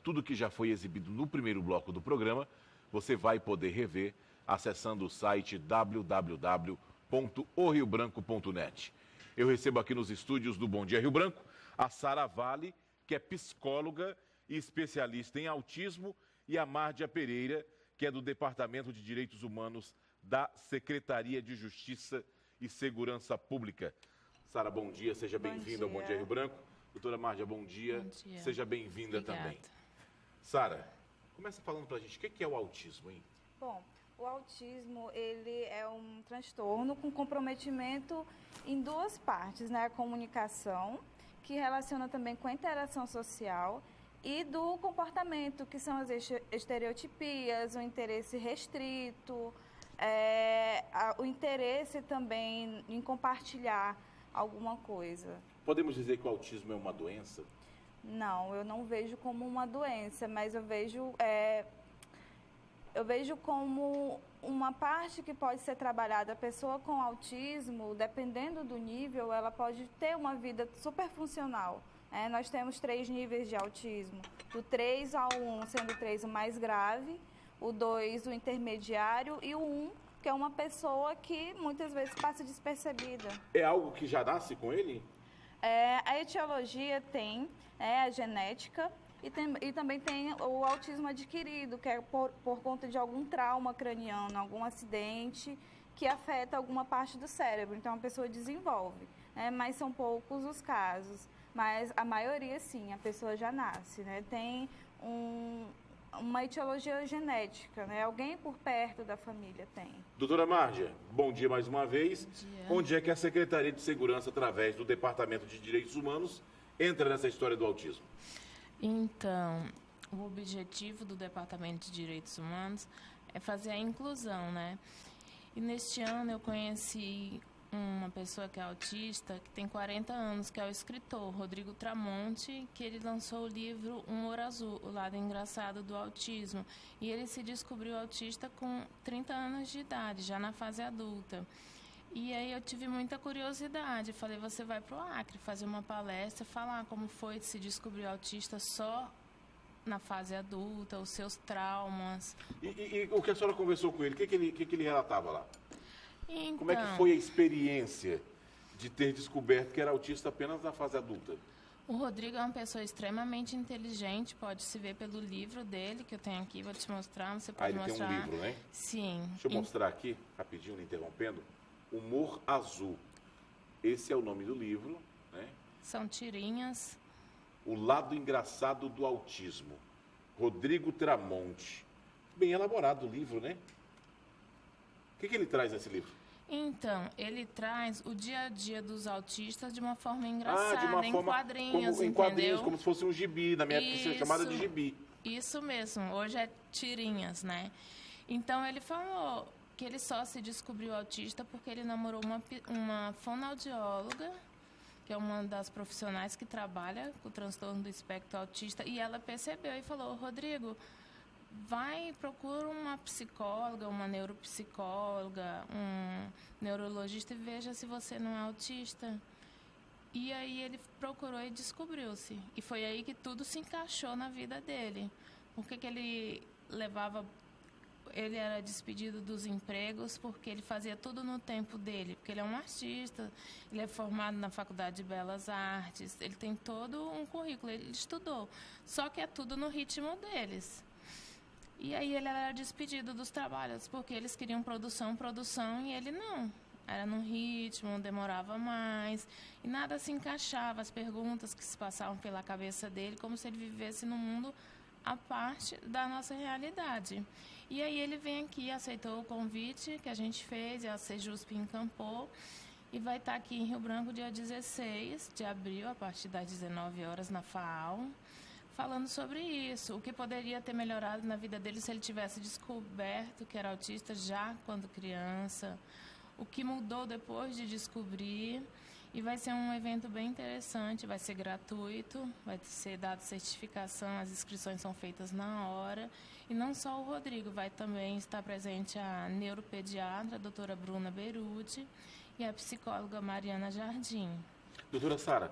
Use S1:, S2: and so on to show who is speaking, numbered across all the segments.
S1: Tudo que já foi exibido no primeiro bloco do programa, você vai poder rever acessando o site www.oriobranco.net. Eu recebo aqui nos estúdios do Bom Dia Rio Branco a Sara Vale, que é psicóloga e especialista em autismo, e a Márdia Pereira, que é do Departamento de Direitos Humanos da Secretaria de Justiça e Segurança Pública. Sara, bom dia, seja bem-vinda ao Bom Dia Rio Branco. Doutora Márdia, bom dia. Seja bem-vinda também. Sara, começa falando pra gente, o que é o autismo, hein?
S2: Bom, o autismo, ele é um transtorno com comprometimento em duas partes, né? A comunicação, que relaciona também com a interação social, e do comportamento, que são as estereotipias, o interesse restrito, o interesse também em compartilhar alguma coisa.
S1: Podemos dizer que o autismo é uma doença?
S2: Não, eu não vejo como uma doença, mas eu vejo como uma parte que pode ser trabalhada. A pessoa com autismo, dependendo do nível, ela pode ter uma vida super funcional. Nós temos 3 níveis de autismo, do 3 ao 1, sendo o 3 o mais grave, o 2 o intermediário e o 1, que é uma pessoa que muitas vezes passa despercebida.
S1: É algo que já nasce com ele?
S2: A etiologia tem a genética e também tem o autismo adquirido, que é por conta de algum trauma craniano, algum acidente que afeta alguma parte do cérebro. Então a pessoa desenvolve, mas são poucos os casos. Mas a maioria, sim, a pessoa já nasce, Tem uma etiologia genética, Alguém por perto da família tem.
S1: Doutora Márdia, bom dia mais uma vez.
S3: Bom dia.
S1: Onde é que a Secretaria de Segurança, através do Departamento de Direitos Humanos, entra nessa história do autismo?
S3: Então, o objetivo do Departamento de Direitos Humanos é fazer a inclusão, E neste ano eu conheci uma pessoa que é autista, que tem 40 anos, que é o escritor Rodrigo Tramonte, que ele lançou o livro Humor Azul, o lado engraçado do autismo. E ele se descobriu autista com 30 anos de idade, já na fase adulta. E aí eu tive muita curiosidade, falei, você vai para o Acre fazer uma palestra, falar como foi se descobrir autista só na fase adulta, os seus traumas.
S1: E o que a senhora conversou com ele, o que ele relatava lá?
S3: Então,
S1: Como é que foi a experiência de ter descoberto que era autista apenas na fase adulta?
S3: O Rodrigo é uma pessoa extremamente inteligente, pode se ver pelo livro dele, que eu tenho aqui, vou te mostrar, você pode mostrar.
S1: Tem um livro, né?
S3: Sim.
S1: Deixa eu mostrar aqui, rapidinho, me interrompendo. Humor Azul. Esse é o nome do livro,
S3: São tirinhas.
S1: O lado engraçado do autismo. Rodrigo Tramonte. Bem elaborado o livro, né? O que ele traz nesse livro?
S3: Então, ele traz o dia a dia dos autistas de uma forma engraçada, em quadrinhos,
S1: em quadrinhos, como se fosse um gibi, na minha época
S3: Isso,
S1: chamada de gibi.
S3: Isso mesmo, hoje é tirinhas, Então, ele falou que ele só se descobriu autista porque ele namorou uma fonoaudióloga, que é uma das profissionais que trabalha com o transtorno do espectro autista, e ela percebeu e falou, Rodrigo, procura uma psicóloga, uma neuropsicóloga, um neurologista e veja se você não é autista. E aí ele procurou e descobriu-se. E foi aí que tudo se encaixou na vida dele. Por que ele levava... Ele era despedido dos empregos porque ele fazia tudo no tempo dele. Porque ele é um artista, ele é formado na Faculdade de Belas Artes, ele tem todo um currículo, ele estudou. Só que é tudo no ritmo deles. E aí ele era despedido dos trabalhos, porque eles queriam produção, e ele não. Era no ritmo, demorava mais, e nada se encaixava, as perguntas que se passavam pela cabeça dele, como se ele vivesse num mundo à parte da nossa realidade. E aí ele vem aqui, aceitou o convite que a gente fez, a Sejusp encampou, e vai estar aqui em Rio Branco dia 16 de abril, a partir das 19 horas, na FAAL, falando sobre isso, o que poderia ter melhorado na vida dele se ele tivesse descoberto que era autista já quando criança, o que mudou depois de descobrir. E vai ser um evento bem interessante, vai ser gratuito, vai ser dada certificação, as inscrições são feitas na hora. E não só o Rodrigo, vai também estar presente a neuropediatra, a doutora Bruna Beruti, e a psicóloga Mariana Jardim.
S1: Doutora Sara,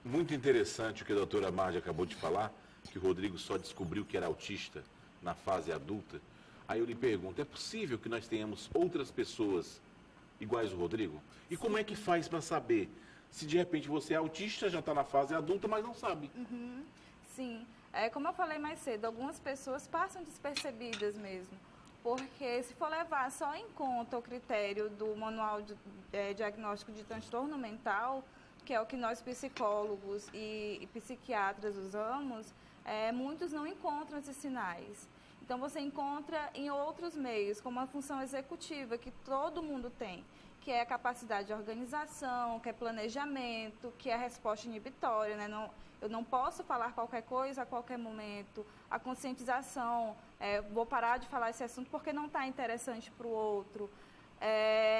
S1: muito interessante o que a doutora Márdia acabou de falar, que o Rodrigo só descobriu que era autista na fase adulta, aí eu lhe pergunto, é possível que nós tenhamos outras pessoas iguais ao Rodrigo? E como é que faz para saber se de repente você é autista, já está na fase adulta, mas não sabe?
S2: Sim, como eu falei mais cedo, algumas pessoas passam despercebidas mesmo, porque se for levar só em conta o critério do Manual de Diagnóstico de Transtorno Mental, que é o que nós psicólogos e psiquiatras usamos, muitos não encontram esses sinais. Então, você encontra em outros meios, como a função executiva, que todo mundo tem, que é a capacidade de organização, que é planejamento, que é a resposta inibitória, né? Eu não posso falar qualquer coisa a qualquer momento. A conscientização, vou parar de falar esse assunto porque não está interessante para o outro.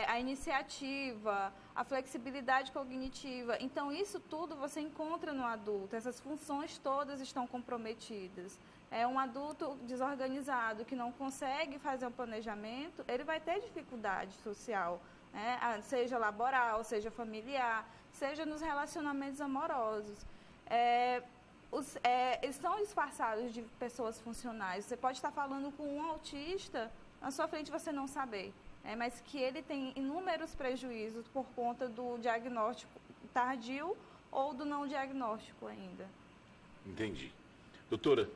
S2: A iniciativa, a flexibilidade cognitiva. Então, isso tudo você encontra no adulto. Essas funções todas estão comprometidas. Um adulto desorganizado que não consegue fazer um planejamento, ele vai ter dificuldade social, né? Seja laboral, seja familiar, seja nos relacionamentos amorosos. Eles são disfarçados de pessoas funcionais. Você pode estar falando com um autista, na sua frente você não saber, mas que ele tem inúmeros prejuízos por conta do diagnóstico tardio ou do não diagnóstico ainda.
S1: Entendi. Doutora,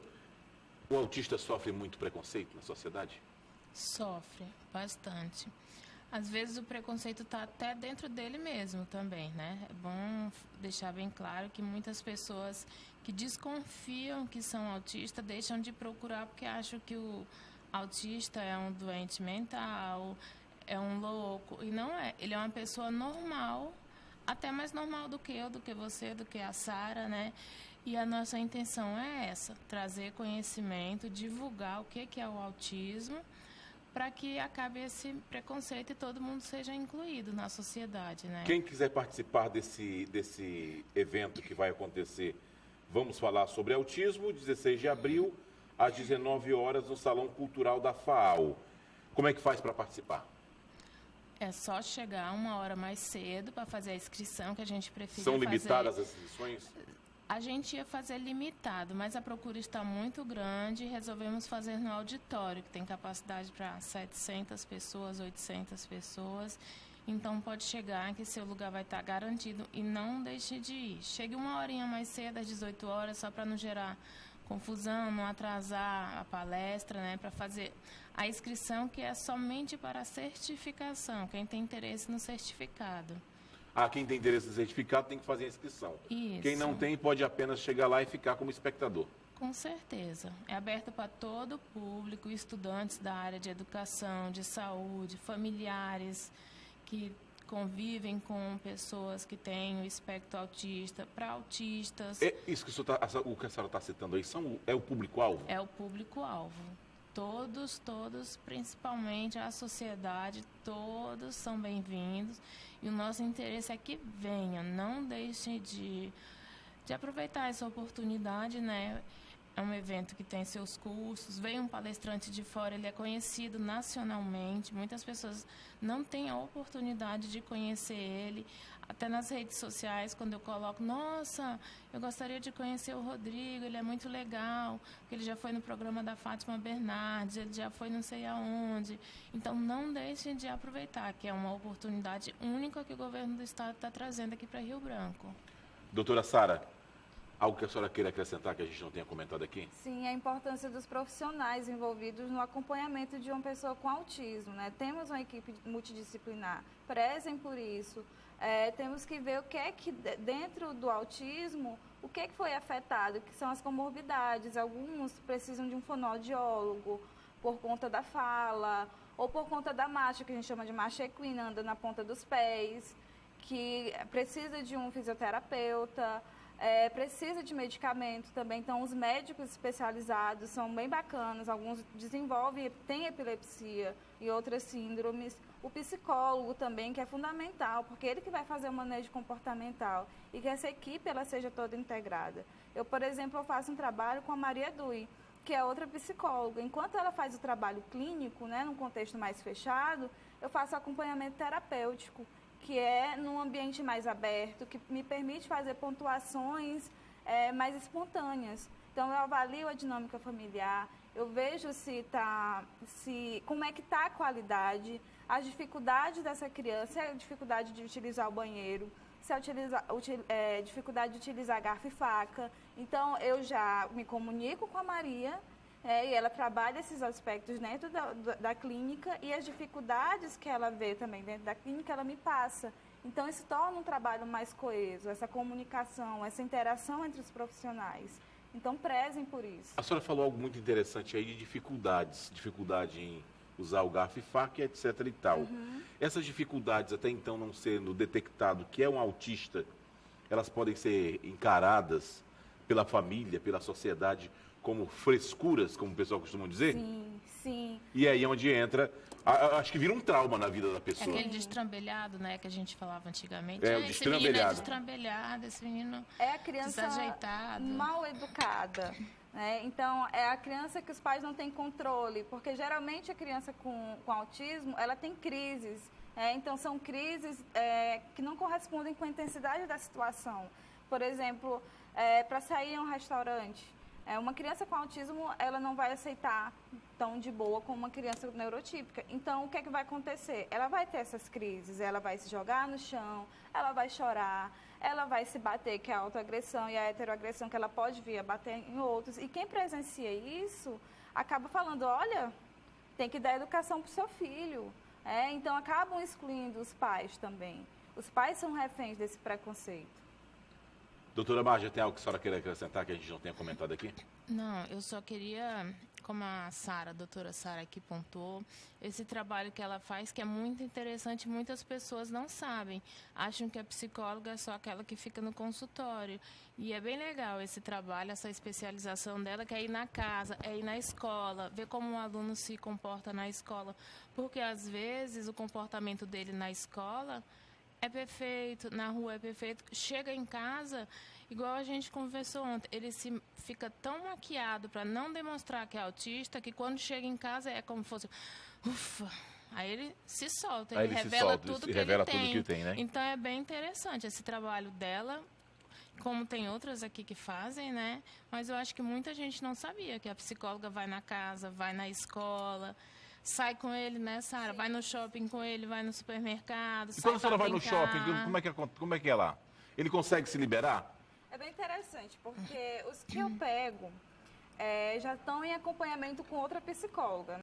S1: o autista sofre muito preconceito na sociedade?
S3: Sofre bastante. Às vezes o preconceito está até dentro dele mesmo também, né? É bom deixar bem claro que muitas pessoas que desconfiam que são autistas deixam de procurar porque acham que o autista é um doente mental, é um louco. E não é. Ele é uma pessoa normal, até mais normal do que eu, do que você, do que a Sara, né? E a nossa intenção é essa, trazer conhecimento, divulgar o que é o autismo, para que acabe esse preconceito e todo mundo seja incluído na sociedade, né?
S1: Quem quiser participar desse evento que vai acontecer, vamos falar sobre autismo, 16 de abril, às 19 horas, no Salão Cultural da FAAL. Como é que faz para participar?
S3: É só chegar 1 hora mais cedo para fazer a inscrição, que a gente prefere
S1: São limitadas as inscrições?
S3: A gente ia fazer limitado, mas a procura está muito grande e resolvemos fazer no auditório, que tem capacidade para 700 pessoas, 800 pessoas. Então, pode chegar que seu lugar vai estar garantido e não deixe de ir. Chegue 1 horinha mais cedo, às 18 horas, só para não gerar confusão, não atrasar a palestra, né? Para fazer a inscrição, que é somente para a certificação, quem tem interesse no certificado.
S1: Quem tem interesse no certificado tem que fazer a inscrição.
S3: Isso.
S1: Quem não tem pode apenas chegar lá e ficar como espectador.
S3: Com certeza. É aberto para todo o público, estudantes da área de educação, de saúde, familiares que convivem com pessoas que têm o espectro autista, para autistas.
S1: Isso que o que a senhora está citando aí é o público-alvo?
S3: É o público-alvo. Todos, principalmente a sociedade, todos são bem-vindos. E o nosso interesse é que venha, não deixe de aproveitar essa oportunidade, né? É um evento que tem seus custos, vem um palestrante de fora, ele é conhecido nacionalmente, muitas pessoas não têm a oportunidade de conhecer ele, até nas redes sociais, quando eu coloco, nossa, eu gostaria de conhecer o Rodrigo, ele é muito legal, porque ele já foi no programa da Fátima Bernardes, ele já foi não sei aonde. Então, não deixem de aproveitar, que é uma oportunidade única que o governo do estado está trazendo aqui para Rio Branco.
S1: Doutora Sara, algo que a senhora queira acrescentar que a gente não tenha comentado aqui?
S2: Sim, a importância dos profissionais envolvidos no acompanhamento de uma pessoa com autismo, né? Temos uma equipe multidisciplinar, prezem por isso. Temos que ver o que é que, dentro do autismo, o que é que foi afetado, que são as comorbidades. Alguns precisam de um fonoaudiólogo por conta da fala, ou por conta da marcha, que a gente chama de marcha equina, anda na ponta dos pés, que precisa de um fisioterapeuta. Precisa de medicamento também, então os médicos especializados são bem bacanas, alguns desenvolvem, têm epilepsia e outras síndromes. O psicólogo também, que é fundamental, porque ele que vai fazer o manejo comportamental e que essa equipe ela seja toda integrada. Eu, por exemplo, eu faço um trabalho com a Maria Dui, que é outra psicóloga. Enquanto ela faz o trabalho clínico, né, num contexto mais fechado, eu faço acompanhamento terapêutico, que é num ambiente mais aberto, que me permite fazer pontuações mais espontâneas. Então, eu avalio a dinâmica familiar, eu vejo como é que está a qualidade, as dificuldades dessa criança, se é a dificuldade de utilizar o banheiro, se é dificuldade de utilizar garfo e faca. Então, eu já me comunico com a Maria, e ela trabalha esses aspectos dentro da clínica, e as dificuldades que ela vê também dentro da clínica, ela me passa. Então, isso torna um trabalho mais coeso, essa comunicação, essa interação entre os profissionais. Então, prezem por isso.
S1: A senhora falou algo muito interessante aí de dificuldade em usar o garfo e faca, etc. e tal. Essas dificuldades, até então não sendo detectado que é um autista, elas podem ser encaradas pela família, pela sociedade, como frescuras, como o pessoal costuma dizer?
S2: Sim, sim.
S1: E aí é onde entra, acho que vira um trauma na vida da pessoa.
S3: Aquele destrambelhado, né, que a gente falava antigamente.
S1: O
S3: Esse menino é
S1: destrambelhado.
S3: destrambelhado, esse menino
S2: É a criança
S3: desajeitado.
S2: mal educada. Né? Então, é a criança que os pais não têm controle, porque geralmente a criança com autismo, ela tem crises. Então, são crises que não correspondem com a intensidade da situação. Por exemplo, para sair em um restaurante, uma criança com autismo, ela não vai aceitar tão de boa como uma criança neurotípica. Então, o que é que vai acontecer? Ela vai ter essas crises, ela vai se jogar no chão, ela vai chorar, ela vai se bater, que é a autoagressão e a heteroagressão, que ela pode vir a bater em outros. E quem presencia isso, acaba falando, olha, tem que dar educação para o seu filho. Então, acabam excluindo os pais também. Os pais são reféns desse preconceito.
S1: Doutora Marja, tem algo que a senhora queira acrescentar que a gente não tenha comentado aqui?
S3: Não, eu só queria, como a doutora Sara aqui pontuou, esse trabalho que ela faz, que é muito interessante, muitas pessoas não sabem. Acham que a psicóloga é só aquela que fica no consultório. E é bem legal esse trabalho, essa especialização dela, que é ir na casa, é ir na escola, ver como um aluno se comporta na escola. Porque, às vezes, o comportamento dele na escola é perfeito, na rua é perfeito. Chega em casa, igual a gente conversou ontem, ele fica tão maquiado para não demonstrar que é autista, que quando chega em casa é como se fosse, ufa, aí ele se solta, ele revela tudo que ele tem,
S1: né?
S3: Então é bem interessante esse trabalho dela, como tem outras aqui que fazem, né? Mas eu acho que muita gente não sabia que a psicóloga vai na casa, vai na escola, sai com ele, né, Sara? Vai no shopping com ele, vai no supermercado.
S1: E quando a senhora vai no shopping, como é que é lá? Ele consegue se liberar?
S2: É bem interessante, porque os que eu pego já estão em acompanhamento com outra psicóloga.